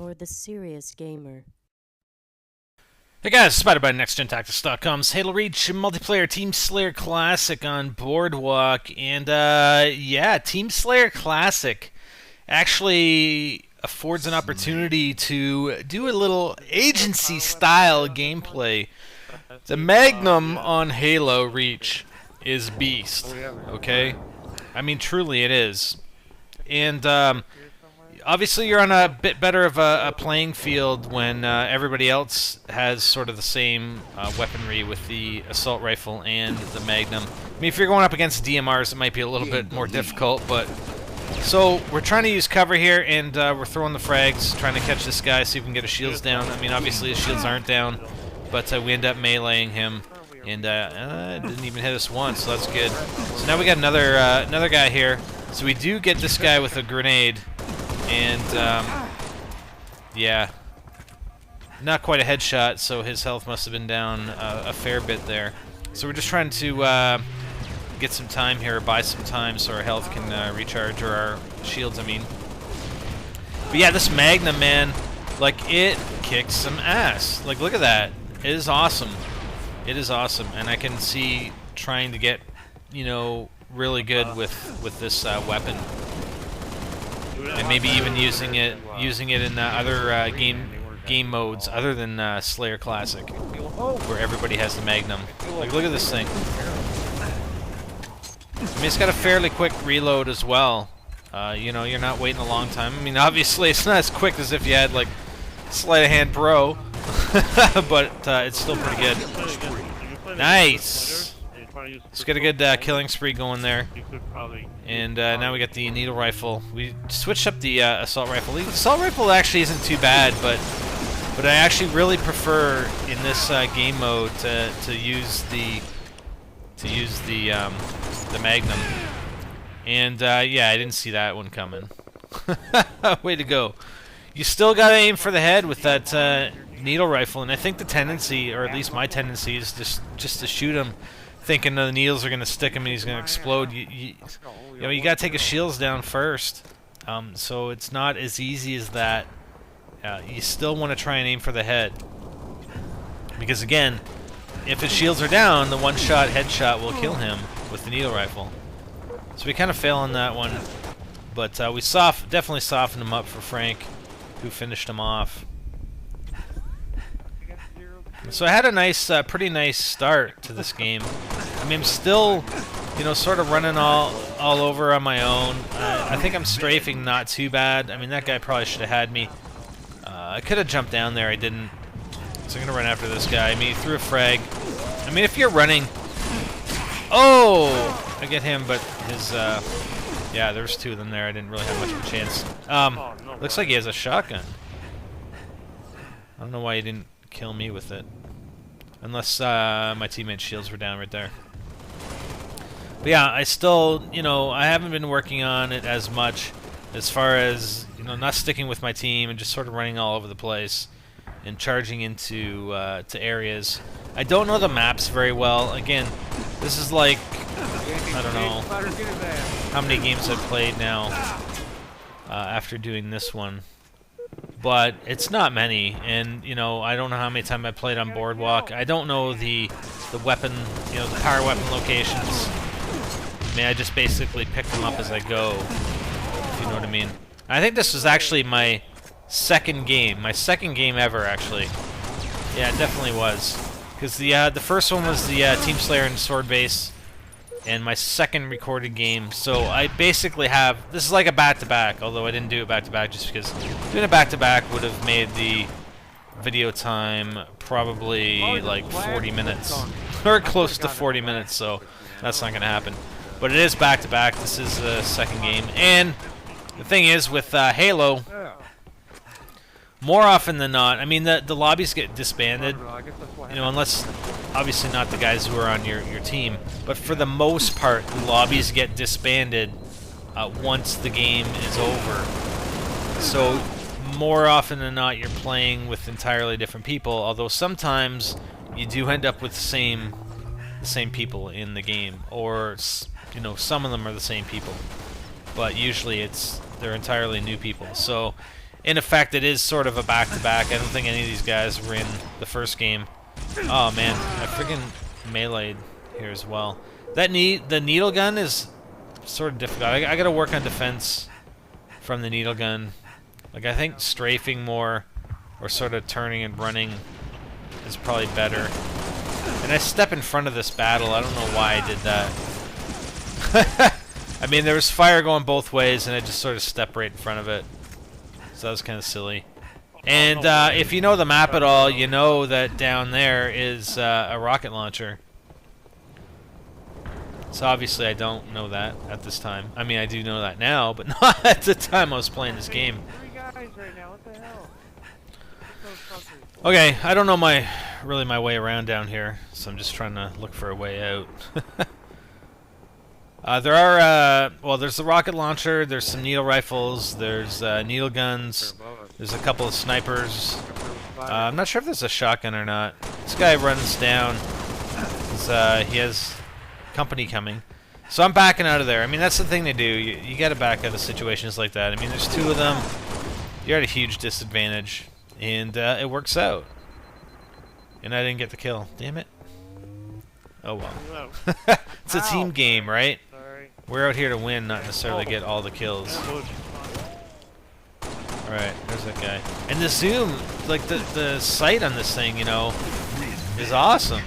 for the serious gamer. Hey guys, Spider by NextGenTactics.com's Halo Reach multiplayer Team Slayer Classic on Boardwalk, and yeah, Team Slayer Classic actually affords an opportunity to do a little agency-style gameplay. The Magnum on Halo Reach is beast, okay? I mean, truly it is. And obviously you're on a bit better of a playing field when everybody else has sort of the same weaponry with the assault rifle and the Magnum. I mean, if you're going up against DMRs, it might be a little bit more difficult, but... So, we're trying to use cover here, and we're throwing the frags, trying to catch this guy, see if we can get his shields down. I mean, obviously his shields aren't down, but we end up meleeing him, and didn't even hit us once, so that's good. So now we got another guy here. So we do get this guy with a grenade, and yeah, not quite a headshot, so his health must have been down a fair bit there. So we're just trying to get some time here, or buy some time so our health can recharge, or our shields, I mean. But yeah, this Magnum, man, like, it kicks some ass. Like, look at that. It is awesome. It is awesome, and I can see trying to get, you know, really good with this weapon, and maybe even using it in other game modes other than Slayer Classic, where everybody has the Magnum. Like, look at this thing. I mean, it's got a fairly quick reload as well. You know, you're not waiting a long time. I mean, obviously, it's not as quick as if you had, like, Sleight of Hand Pro, but it's still pretty good. Nice! Let's get a good killing spree going there. And now we got the needle rifle. We switched up the assault rifle. The assault rifle actually isn't too bad, but I actually really prefer in this game mode to use the Magnum. And yeah, I didn't see that one coming. Way to go! You still gotta aim for the head with that needle rifle, and I think the tendency, or at least my tendency, is just to shoot him, thinking the needles are gonna stick him and he's gonna explode. You know, you gotta take his shields down first. So it's not as easy as that. You still want to try and aim for the head, because again, if his shields are down, the one-shot headshot will kill him with the needle rifle. So we kind of fail on that one, but we definitely softened him up for Frank, who finished him off. So I had a nice, pretty nice start to this game. I mean, I'm still, you know, sort of running all over on my own. I think I'm strafing not too bad. I mean, that guy probably should have had me. I could have jumped down there, I didn't. So I'm gonna run after this guy. I mean, he threw a frag. I mean, if you're running... Oh! I get him, but his, yeah, there's two of them there. I didn't really have much of a chance. Looks like he has a shotgun. I don't know why he didn't kill me with it. Unless my teammate's shields were down right there. But yeah, I still, you know, I haven't been working on it as much as far as, you know, not sticking with my team and just sort of running all over the place and charging into to areas. I don't know the maps very well. Again, this is like, I don't know how many games I've played now after doing this one. But it's not many, and you know, I don't know how many times I played on Boardwalk. I don't know the weapon, you know, the power weapon locations. I mean, I just basically pick them up as I go, if you know what I mean. I think this was actually my second game ever, actually. Yeah, it definitely was, because the first one was the Team Slayer and Sword Base, and my second recorded game. So I basically have, this is like a back-to-back, although I didn't do it back-to-back just because doing a back-to-back would have made the video time probably like 40 minutes, or close to 40 minutes, so that's not going to happen. But it is back-to-back. This is the second game, and the thing is with Halo, more often than not, I mean, the lobbies get disbanded, you know, unless, obviously not the guys who are on your team, but for the most part, the lobbies get disbanded once the game is over. So, more often than not, you're playing with entirely different people, although sometimes you do end up with the same people in the game, or, you know, some of them are the same people, but usually they're entirely new people. So, in effect, it is sort of a back-to-back. I don't think any of these guys were in the first game. Oh man, I freaking meleeed here as well. The needle gun is sort of difficult. I gotta work on defense from the needle gun. Like, I think strafing more or sort of turning and running is probably better. And I step in front of this battle. I don't know why I did that. I mean, there was fire going both ways, and I just sort of step right in front of it. So that was kind of silly. And if you know the map at all, you know that down there is a rocket launcher. So obviously I don't know that at this time. I mean, I do know that now, but not at the time I was playing this game. Okay, I don't know really my way around down here, so I'm just trying to look for a way out. There are, well, there's the rocket launcher, there's some needle rifles, there's needle guns, there's a couple of snipers. I'm not sure if there's a shotgun or not. This guy runs down, he has company coming. So I'm backing out of there. I mean, that's the thing to do. You gotta back out of situations like that. I mean, there's two of them. You're at a huge disadvantage. And it works out. And I didn't get the kill. Damn it. Oh well. It's a team game, right? We're out here to win, not necessarily get all the kills. Alright, there's that guy. And the zoom, like the sight on this thing, you know, is awesome.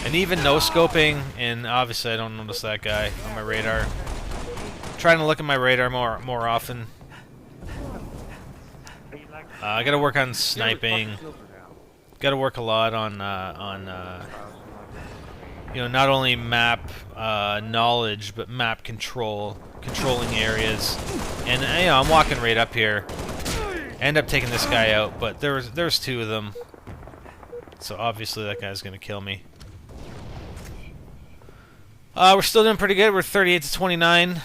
And even no-scoping, and obviously I don't notice that guy on my radar. I'm trying to look at my radar more often. I gotta work on sniping. Gotta work a lot on you know, not only map knowledge, but map controlling areas. And you know, I'm walking right up here. End up taking this guy out, but there's two of them. So obviously that guy's gonna kill me. We're still doing pretty good. We're 38 to 29.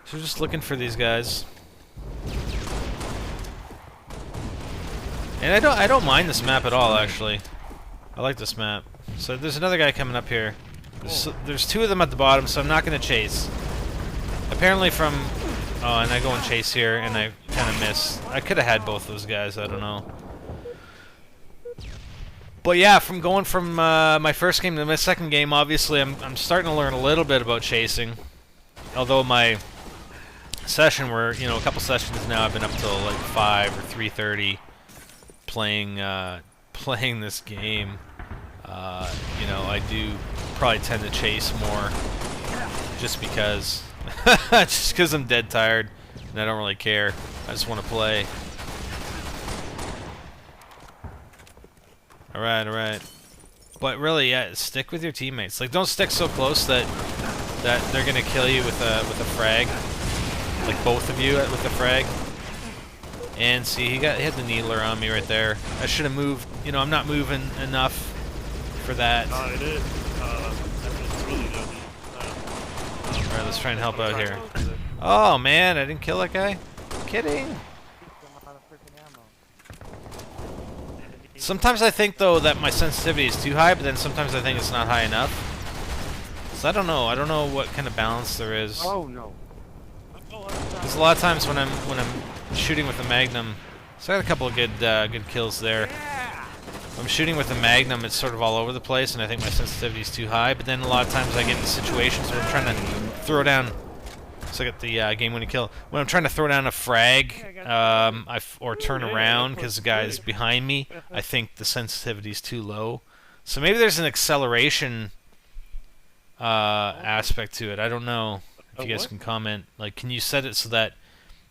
So just looking for these guys. And I don't mind this map at all, actually. I like this map. So there's another guy coming up here. There's two of them at the bottom, so I'm not going to chase. Apparently from... Oh, and I go and chase here, and I kind of miss. I could have had both those guys, I don't know. But yeah, from going from my first game to my second game, obviously I'm starting to learn a little bit about chasing. Although my session where, you know, a couple sessions now I've been up till like 5 or 3:30 playing this game. You know, I do probably tend to chase more just because I'm dead tired and I don't really care. I just want to play. Alright. But really, yeah, stick with your teammates. Like, don't stick so close that they're gonna kill you with a frag. Like both of you with a frag. And see, he had the needler on me right there. I should have moved. You know, I'm not moving enough for that. It is. Alright, let's try and help out here. Oh man, I didn't kill that guy? Kidding. Sometimes I think though that my sensitivity is too high, but then sometimes I think it's not high enough. So I don't know. I don't know what kind of balance there is. Oh no. There's a lot of times when I'm shooting with a Magnum. So I got a couple of good kills there. When I'm shooting with a Magnum, it's sort of all over the place, and I think my sensitivity is too high. But then a lot of times I get into situations where I'm trying to throw down. So I got the game-winning kill. When I'm trying to throw down a frag, or turn around because the guy's behind me, I think the sensitivity is too low. So maybe there's an acceleration aspect to it. I don't know if you guys can comment. Like, can you set it so that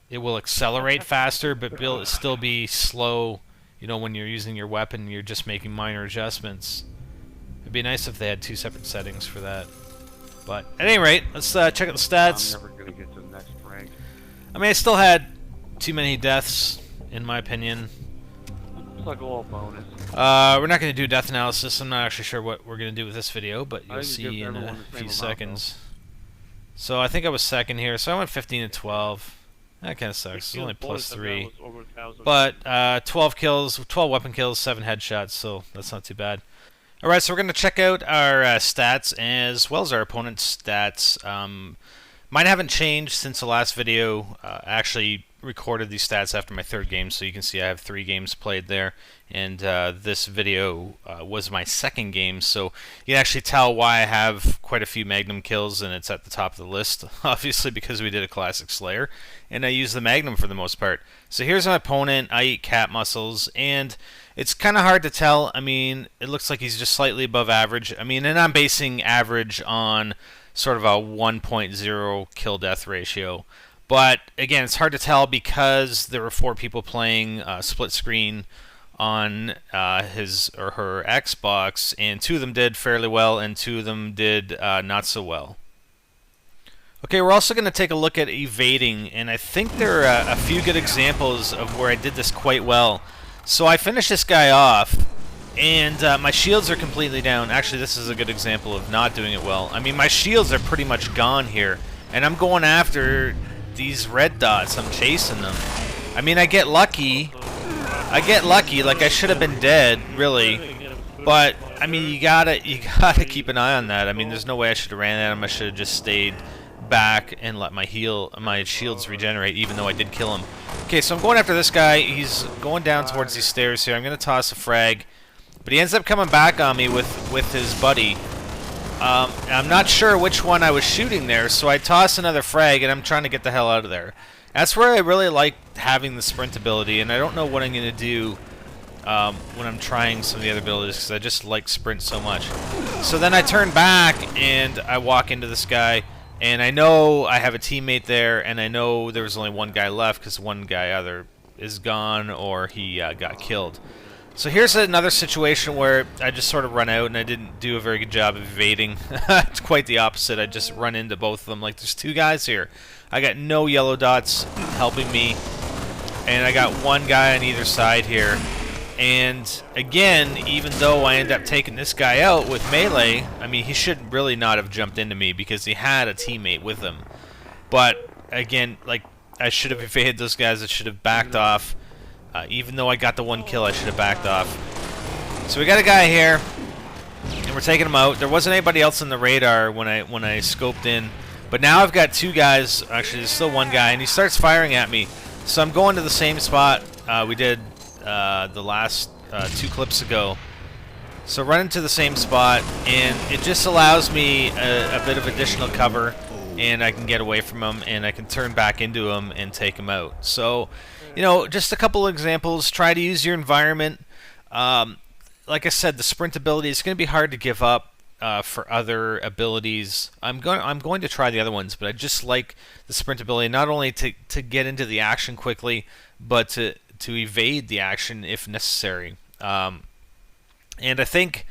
it will accelerate faster, but still be slow? You know, when you're using your weapon, you're just making minor adjustments. It'd be nice if they had two separate settings for that. But at any rate, let's check out the stats. I'm never gonna get to the next rank. I mean, I still had too many deaths, in my opinion. It's like a little bonus. We're not going to do death analysis. I'm not actually sure what we're going to do with this video, but you'll I just see give in everyone a the same few amount, seconds. So I think I was second here, so I went 15 to 12. That kind of sucks. It's only plus 3. But 12 kills, 12 weapon kills, 7 headshots, so that's not too bad. Alright, so we're going to check out our stats as well as our opponent's stats. Mine haven't changed since the last video. I actually recorded these stats after my 3rd game, so you can see I have 3 games played there, and this video was my 2nd game, so you can actually tell why I have quite a few Magnum kills, and it's at the top of the list, obviously because we did a classic Slayer, and I use the Magnum for the most part. So here's my opponent. I eat cat muscles, and it's kind of hard to tell. I mean, it looks like he's just slightly above average. I mean, and I'm basing average on sort of a 1.0 kill-death ratio. But again, it's hard to tell because there were 4 people playing split screen on his or her Xbox, and 2 of them did fairly well, and 2 of them did not so well. Okay, we're also going to take a look at evading, and I think there are a few good examples of where I did this quite well. So I finished this guy off, and my shields are completely down. Actually, this is a good example of not doing it well. I mean, my shields are pretty much gone here, and I'm going after these red dots. I'm chasing them. I mean, I get lucky. Like I should have been dead, really. But I mean, you gotta keep an eye on that. I mean, there's no way I should have ran at him. I should have just stayed back and let my shields regenerate, even though I did kill him. Okay, so I'm going after this guy. He's going down towards these stairs here. I'm gonna toss a frag, but he ends up coming back on me with his buddy. I'm not sure which one I was shooting there, so I toss another frag, and I'm trying to get the hell out of there. That's where I really like having the sprint ability, and I don't know what I'm going to do when I'm trying some of the other abilities, because I just like sprint so much. So then I turn back, and I walk into this guy, and I know I have a teammate there, and I know there was only one guy left, because one guy either is gone or he got killed. So here's another situation where I just sort of run out, and I didn't do a very good job of evading. It's quite the opposite. I just run into both of them. Like, there's 2 guys here. I got no yellow dots helping me, and I got 1 guy on either side here. And again, even though I end up taking this guy out with melee, I mean, he should really not have jumped into me because he had a teammate with him. But again, like, I should have evaded those guys. I should have backed off. Even though I got the 1 kill, I should have backed off. So we got a guy here, and we're taking him out. There wasn't anybody else on the radar when I scoped in, but now I've got 2 guys. Actually, there's still 1 guy, and he starts firing at me. So I'm going to the same spot we did the last 2 clips ago. So run into the same spot, and it just allows me a bit of additional cover, and I can get away from him, and I can turn back into him and take him out. So, you know, just a couple of examples. Try to use your environment. Like I said, the sprint ability is going to be hard to give up for other abilities. I'm going to try the other ones, but I just like the sprint ability, not only to get into the action quickly, but to evade the action if necessary. And I think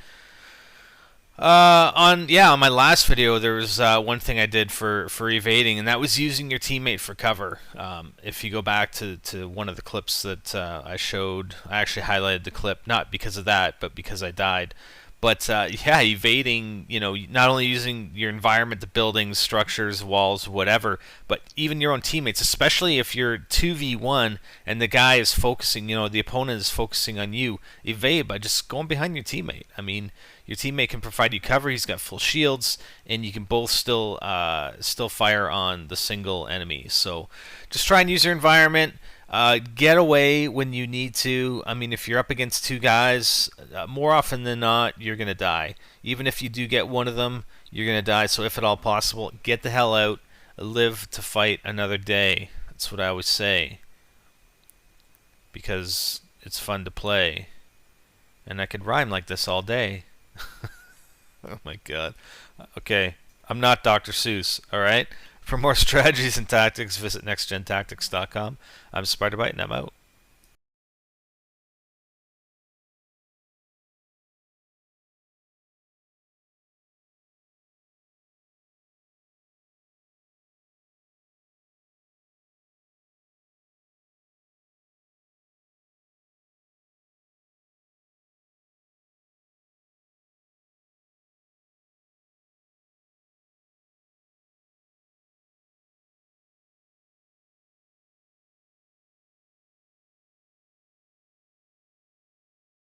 on my last video there was one thing I did for evading, and that was using your teammate for cover. If you go back to one of the clips that I showed, I actually highlighted the clip not because of that, but because I died. But yeah, evading, you know, not only using your environment, the buildings, structures, walls, whatever, but even your own teammates, especially if you're 2v1 and the guy is focusing, you know, the opponent is focusing on you, evade by just going behind your teammate. I mean, your teammate can provide you cover, he's got full shields, and you can both still fire on the single enemy. So just try and use your environment. Get away when you need to. I mean, if you're up against 2 guys, more often than not, you're going to die. Even if you do get one of them, you're going to die. So if at all possible, get the hell out. Live to fight another day. That's what I always say. Because it's fun to play. And I could rhyme like this all day. Oh my god. Okay, I'm not Dr. Seuss, alright? For more strategies and tactics, visit NextGenTactics.com. I'm SpiderBite, and I'm out.